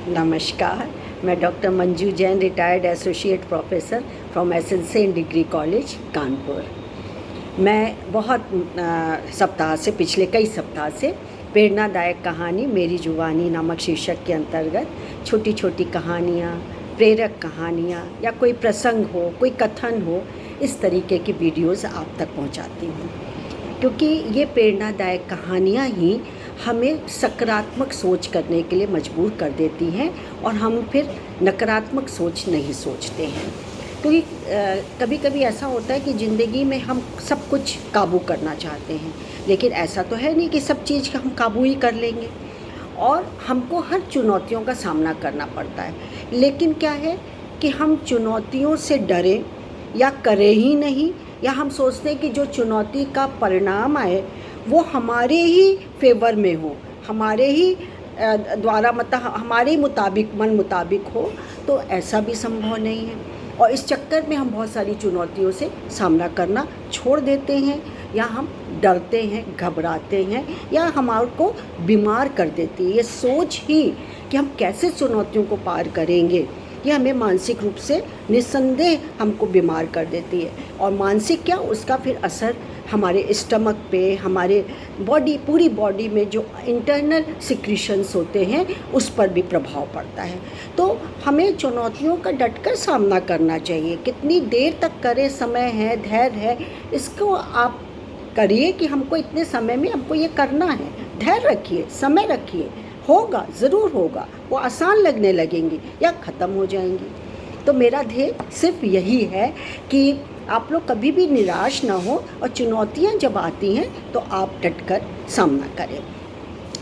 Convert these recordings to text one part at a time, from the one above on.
नमस्कार, मैं doctor Manju Jain, retired associate professor from SN degree college Kanpur. मैं बहुत सप्ताह से, पिछले कई सप्ताह से प्रेरणादायक कहानी मेरी जुबानी नामक शीर्षक के अंतर्गत छोटी छोटी कहानियाँ, प्रेरक कहानियाँ या कोई प्रसंग हो, कोई कथन हो, इस तरीके की वीडियोज़ आप तक पहुँचाती हूँ, क्योंकि ये प्रेरणादायक कहानियाँ ही हमें सकारात्मक सोच करने के लिए मजबूर कर देती हैं और हम फिर नकारात्मक सोच नहीं सोचते हैं। क्योंकि कभी कभी ऐसा होता है कि ज़िंदगी में हम सब कुछ काबू करना चाहते हैं, लेकिन ऐसा तो है नहीं कि सब चीज़ का हम काबू ही कर लेंगे और हमको हर चुनौतियों का सामना करना पड़ता है। लेकिन क्या है कि हम चुनौतियों से डरें या करें ही नहीं, या हम सोचते हैं कि जो चुनौती का परिणाम आए वो हमारे ही फेवर में हो, हमारे ही द्वारा, मतलब हमारे मन मुताबिक हो, तो ऐसा भी संभव नहीं है। और इस चक्कर में हम बहुत सारी चुनौतियों से सामना करना छोड़ देते हैं, या हम डरते हैं, घबराते हैं, या हमारे को बीमार कर देती है ये सोच ही कि हम कैसे चुनौतियों को पार करेंगे। ये हमें मानसिक रूप से निस्संदेह हमको बीमार कर देती है, और मानसिक क्या, उसका फिर असर हमारे स्टमक पे, हमारे पूरी बॉडी में जो इंटरनल सिक्रीशंस होते हैं उस पर भी प्रभाव पड़ता है। तो हमें चुनौतियों का डटकर सामना करना चाहिए। कितनी देर तक करें, समय है, धैर्य है, इसको आप करिए कि हमको इतने समय में हमको ये करना है। धैर्य रखिए, समय रखिए, होगा, ज़रूर होगा। वो आसान लगने लगेंगी या ख़त्म हो जाएंगी। तो मेरा ध्येय सिर्फ यही है कि आप लोग कभी भी निराश ना हो, और चुनौतियाँ जब आती हैं तो आप डटकर सामना करें।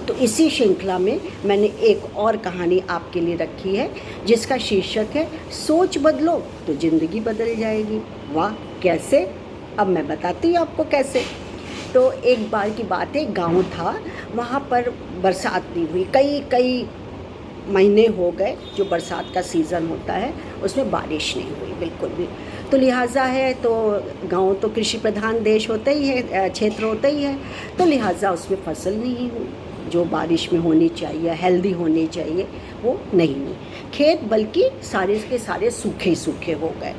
तो इसी श्रृंखला में मैंने एक और कहानी आपके लिए रखी है, जिसका शीर्षक है सोच बदलो तो ज़िंदगी बदल जाएगी। वाह, कैसे? अब मैं बताती हूँ आपको कैसे। तो एक बार की बात है, गाँव था, वहाँ पर बरसात नहीं हुई, कई महीने हो गए। जो बरसात का सीज़न होता है उसमें बारिश नहीं हुई बिल्कुल भी। तो लिहाजा है, तो गांव तो कृषि प्रधान देश होता ही है, क्षेत्र होता ही है, तो लिहाजा उसमें फसल नहीं हुई जो बारिश में होनी चाहिए, हेल्दी होनी चाहिए, वो नहीं हुई। खेत बल्कि सारे के सारे सूखे सूखे हो गए।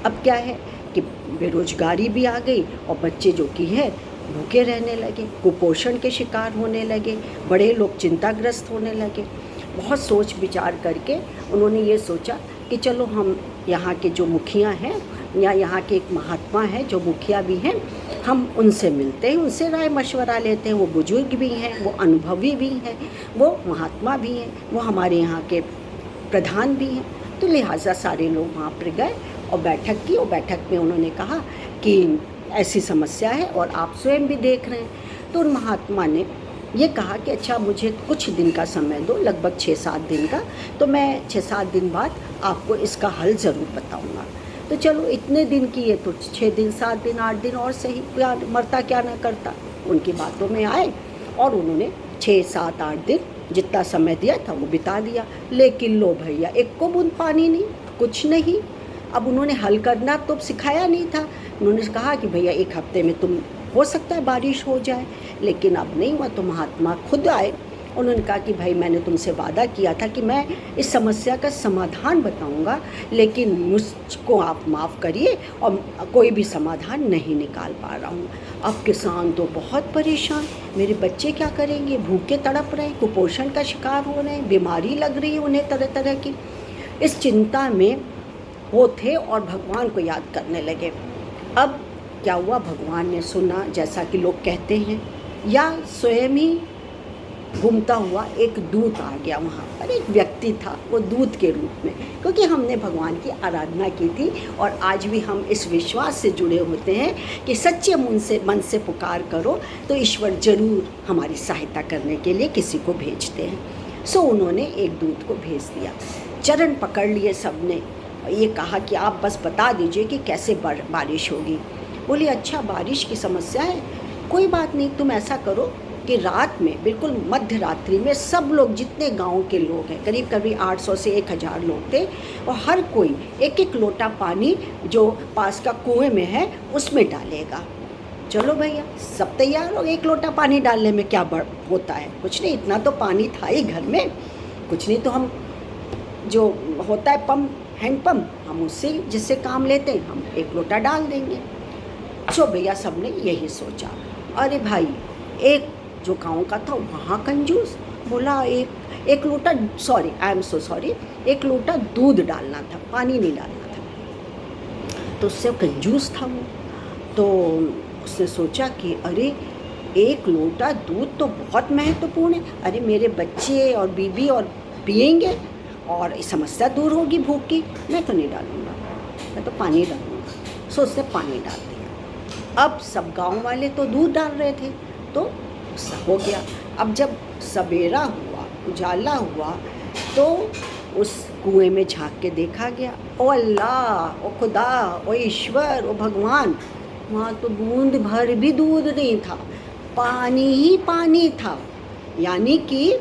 अब क्या है कि बेरोजगारी भी आ गई, और बच्चे जो कि है भूखे रहने लगे, कुपोषण के शिकार होने लगे, बड़े लोग चिंताग्रस्त होने लगे। बहुत सोच विचार करके उन्होंने ये सोचा कि चलो हम यहाँ के जो मुखिया हैं, या यहाँ के एक महात्मा हैं जो मुखिया भी हैं, हम उनसे मिलते हैं, उनसे राय मशवरा लेते हैं। वो बुजुर्ग भी हैं, वो अनुभवी भी हैं, वो महात्मा भी हैं, वो हमारे यहाँ के प्रधान भी हैं। तो लिहाजा सारे लोग वहाँ पर गए और बैठक की, और बैठक में उन्होंने कहा कि ऐसी समस्या है और आप स्वयं भी देख रहे हैं। तो उन महात्मा ने ये कहा कि अच्छा, मुझे कुछ दिन का समय दो, लगभग 6-7 दिन का, तो मैं 6-7 दिन बाद आपको इसका हल ज़रूर बताऊंगा। तो चलो, इतने दिन की है तो 6 दिन, 7 दिन, 8 दिन और सही, क्या मरता क्या ना करता। उनकी बातों में आए और उन्होंने 6-7-8 दिन जितना समय दिया था वो बिता दिया। लेकिन लो भैया, एक को बूंद पानी नहीं, कुछ नहीं। अब उन्होंने हल करना तो सिखाया नहीं था। उन्होंने कहा कि भैया 1 हफ्ते में तुम, हो सकता है बारिश हो जाए, लेकिन अब नहीं हुआ। तो महात्मा खुद आए, उन्होंने कहा कि भाई, मैंने तुमसे वादा किया था कि मैं इस समस्या का समाधान बताऊंगा, लेकिन मुझको आप माफ़ करिए और कोई भी समाधान नहीं निकाल पा रहा हूँ। अब किसान तो बहुत परेशान, मेरे बच्चे क्या करेंगे, भूखे तड़प रहे हैं, कुपोषण का शिकार हो रहे हैं, बीमारी लग रही है उन्हें तरह तरह की। इस चिंता में वो थे और भगवान को याद करने लगे। अब क्या हुआ, भगवान ने सुना, जैसा कि लोग कहते हैं, या स्वयं ही घूमता हुआ एक दूत आ गया वहाँ पर। एक व्यक्ति था, वो दूत के रूप में, क्योंकि हमने भगवान की आराधना की थी और आज भी हम इस विश्वास से जुड़े होते हैं कि सच्चे मन से पुकार करो तो ईश्वर ज़रूर हमारी सहायता करने के लिए किसी को भेजते हैं। सो उन्होंने एक दूत को भेज दिया। चरण पकड़ लिए सबने, ये कहा कि आप बस बता दीजिए कि कैसे बारिश होगी। बोले, अच्छा, बारिश की समस्या है, कोई बात नहीं, तुम ऐसा करो कि रात में, बिल्कुल मध्य रात्रि में, सब लोग, जितने गांव के लोग हैं, करीब 800 से 1000 लोग थे, और हर कोई 1-1 लोटा पानी जो पास का कुएं में है उसमें डालेगा। चलो भैया, सब तैयार हो, 1 लोटा पानी डालने में क्या होता है, कुछ नहीं, इतना तो पानी था ही घर में, कुछ नहीं तो हम जो होता है पंप, हैंड पंप, हम उससे जिससे काम लेते हैं हम 1 लोटा डाल देंगे। सो भैया सबने यही सोचा। अरे भाई, एक जो गाँव का था वहाँ कंजूस, बोला एक लोटा, sorry I am so sorry, 1 लोटा दूध डालना था, पानी नहीं डालना था। तो उससे कंजूस था वो, तो उसने सोचा कि अरे 1 लोटा दूध तो बहुत महत्वपूर्ण है, अरे मेरे बच्चे और बीबी और पिएंगे और समस्या दूर होगी भूख की, मैं तो नहीं डालूँगा, मैं तो पानी डालूँगा। सो उसने पानी डाल दिया। अब सब गांव वाले तो दूध डाल रहे थे, तो हो गया। अब जब सवेरा हुआ, उजाला हुआ, तो उस कुएं में झांक के देखा गया, ओ अल्लाह, ओ खुदा, ओ ईश्वर, ओ भगवान, वहाँ तो बूंद भर भी दूध नहीं था, पानी ही पानी था। यानी कि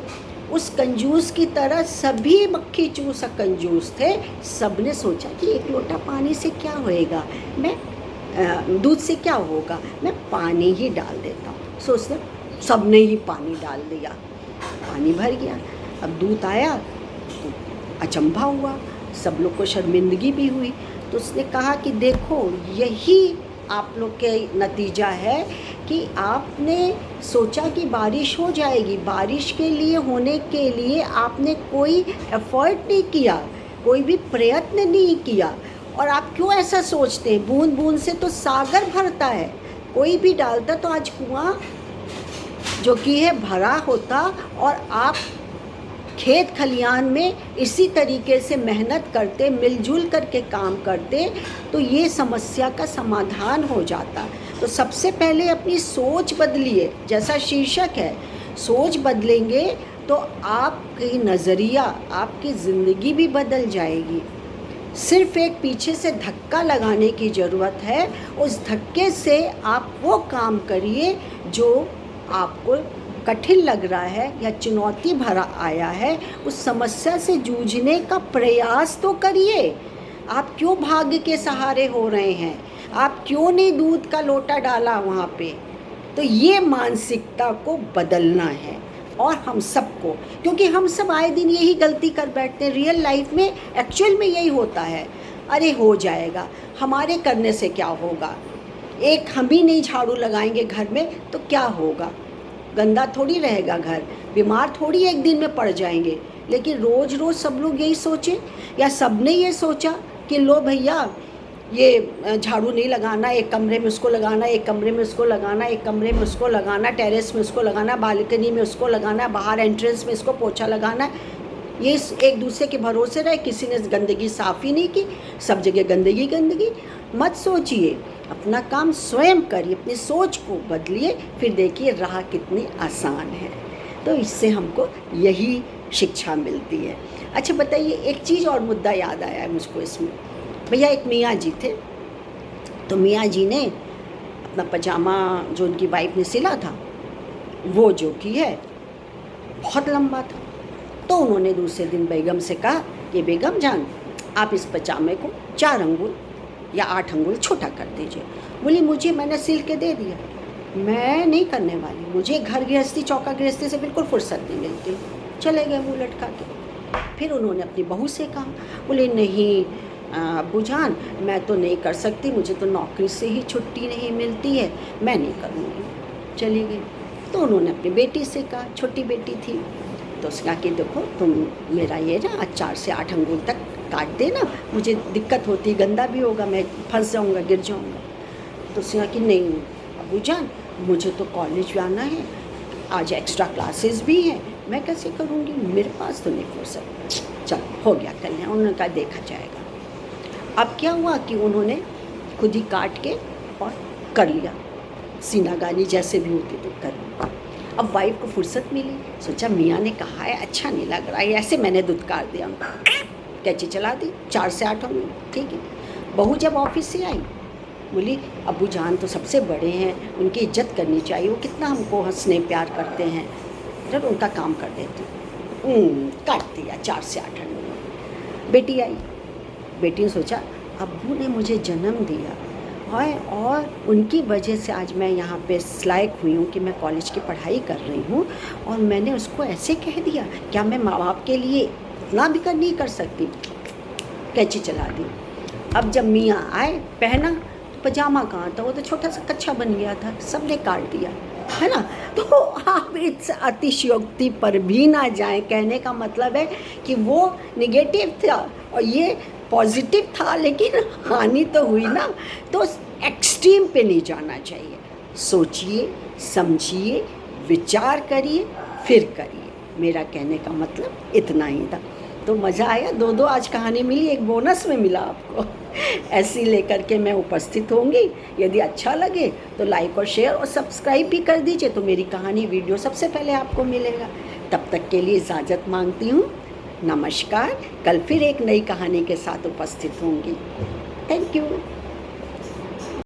उस कंजूस की तरह सभी मक्खी चूसा कंजूस थे। सबने सोचा कि 1 लोटा पानी से क्या होएगा, मैं दूध से क्या होगा, मैं पानी ही डाल देता हूँ। सो उसने सबने ही पानी डाल दिया, पानी भर गया। अब दूध आया तो अचंभा हुआ, सब लोग को शर्मिंदगी भी हुई। तो उसने कहा कि देखो, यही आप लोग के नतीजा है कि आपने सोचा कि बारिश हो जाएगी, बारिश के लिए होने के लिए आपने कोई एफर्ट नहीं किया, कोई भी प्रयत्न नहीं किया। और आप क्यों ऐसा सोचते हैं, बूंद बूंद से तो सागर भरता है, कोई भी डालता तो आज कुआं जो कि है भरा होता। और आप खेत खलियान में इसी तरीके से मेहनत करते, मिलजुल करके काम करते, तो ये समस्या का समाधान हो जाता। तो सबसे पहले अपनी सोच बदलिए, जैसा शीर्षक है, सोच बदलेंगे तो आपकी नज़रिया, आपकी ज़िंदगी भी बदल जाएगी। सिर्फ एक पीछे से धक्का लगाने की ज़रूरत है, उस धक्के से आप वो काम करिए जो आपको कठिन लग रहा है या चुनौती भरा आया है, उस समस्या से जूझने का प्रयास तो करिए। आप क्यों भाग्य के सहारे हो रहे हैं, आप क्यों नहीं दूध का लोटा डाला वहाँ पे। तो ये मानसिकता को बदलना है, और हम सबको, क्योंकि हम सब आए दिन यही गलती कर बैठते हैं। रियल लाइफ में एक्चुअल में यही होता है, अरे हो जाएगा, हमारे करने से क्या होगा, एक हम ही नहीं झाड़ू लगाएंगे घर में तो क्या होगा, गंदा थोड़ी रहेगा घर, बीमार थोड़ी एक दिन में पड़ जाएंगे। लेकिन रोज़ रोज़ सब लोग यही सोचें, या सब ने ये सोचा कि लो भैया ये झाड़ू नहीं लगाना, एक कमरे में उसको लगाना, एक कमरे में उसको लगाना, एक कमरे में उसको लगाना, टेरेस में उसको लगाना, बालकनी में उसको लगाना, बाहर एंट्रेंस में इसको पोछा लगाना। ये एक दूसरे के भरोसे रहे, किसी ने गंदगी साफ़ ही नहीं की, सब जगह गंदगी गंदगी। मत सोचिए, अपना काम स्वयं करिए, अपनी सोच को बदलिए, फिर देखिए राह कितनी आसान है। तो इससे हमको यही शिक्षा मिलती है। अच्छा बताइए, एक चीज़ और मुद्दा याद आया है मुझको इसमें। भैया एक मियाँ जी थे, तो मियाँ जी ने अपना पजामा जो उनकी वाइफ ने सिला था, वो जो कि है बहुत लंबा था। तो उन्होंने दूसरे दिन बेगम से कहा कि बेगम जान, आप इस पजामे को 4 अंगुल या 8 अंगुल छोटा कर दीजिए। बोली मुझे, मैंने सिल के दे दिया, मैं नहीं करने वाली, मुझे घर गृहस्थी चौका गृहस्थी से बिल्कुल फुर्सत नहीं मिलती। चले गए मुँह लटका के। फिर उन्होंने अपनी बहू से कहा, बोले नहीं अब्बू जान, मैं तो नहीं कर सकती, मुझे तो नौकरी से ही छुट्टी नहीं मिलती है, मैं नहीं करूँगी। चली गई। तो उन्होंने अपनी बेटी से कहा, छोटी बेटी थी, तो उसने कहा कि देखो तुम मेरा ये ना 4 से 8 अंगुल तक काट देना, मुझे दिक्कत होती, गंदा भी होगा, मैं फंस जाऊँगा, गिर जाऊँगा। तो उसने कहा कि नहीं अब्बू जान, मुझे तो कॉलेज जाना है, आज एक्स्ट्रा क्लासेस भी हैं, मैं कैसे करूँगी, मेरे पास तो नहीं फुर्सत। चल हो गया कल्याण, उन्होंने कहा देखा जाएगा। अब क्या हुआ कि उन्होंने खुद ही काट के और कर लिया, सीना गानी जैसे भी होती तो कर लिया। अब वाइफ को फुर्सत मिली, सोचा मियाँ ने कहा है अच्छा नहीं लग रहा है, ऐसे मैंने दुत्कार दिया, कैची चला दी, 4 से 8 होंगे, ठीक है। बहू जब ऑफिस से आई, बोली अब्बू जान तो सबसे बड़े हैं, उनकी इज्जत करनी चाहिए, वो कितना हमको हंसने प्यार करते हैं, जब उनका काम कर देती। काट दिया 4 से 8 अंगुल। बेटी आई, बेटी ने सोचा अब्बू ने मुझे जन्म दिया है और उनकी वजह से आज मैं यहाँ पे इस लायक हुई हूँ कि मैं कॉलेज की पढ़ाई कर रही हूँ, और मैंने उसको ऐसे कह दिया, क्या मैं माँ बाप के लिए इतना भी नहीं कर सकती, कैंची चला दी। अब जब मियाँ आए, पहना, तो पजामा कहाँ था, वो तो छोटा सा कच्छा बन गया था, सबने काट दिया, है ना। तो आप इस अतिशयोक्ति पर भी ना जाएं। कहने का मतलब है कि वो निगेटिव था और ये पॉजिटिव था, लेकिन हानि तो हुई ना। तो एक्सट्रीम पे नहीं जाना चाहिए। सोचिए, समझिए, विचार करिए, फिर करिए। मेरा कहने का मतलब इतना ही था। तो मज़ा आया, दो आज कहानी मिली, एक बोनस में मिला आपको। ऐसी लेकर के मैं उपस्थित होंगी। यदि अच्छा लगे तो लाइक और शेयर और सब्सक्राइब भी कर दीजिए, तो मेरी कहानी वीडियो सबसे पहले आपको मिलेगा। तब तक के लिए इजाज़त मांगती हूँ। नमस्कार। कल फिर एक नई कहानी के साथ उपस्थित होंगी। Thank you.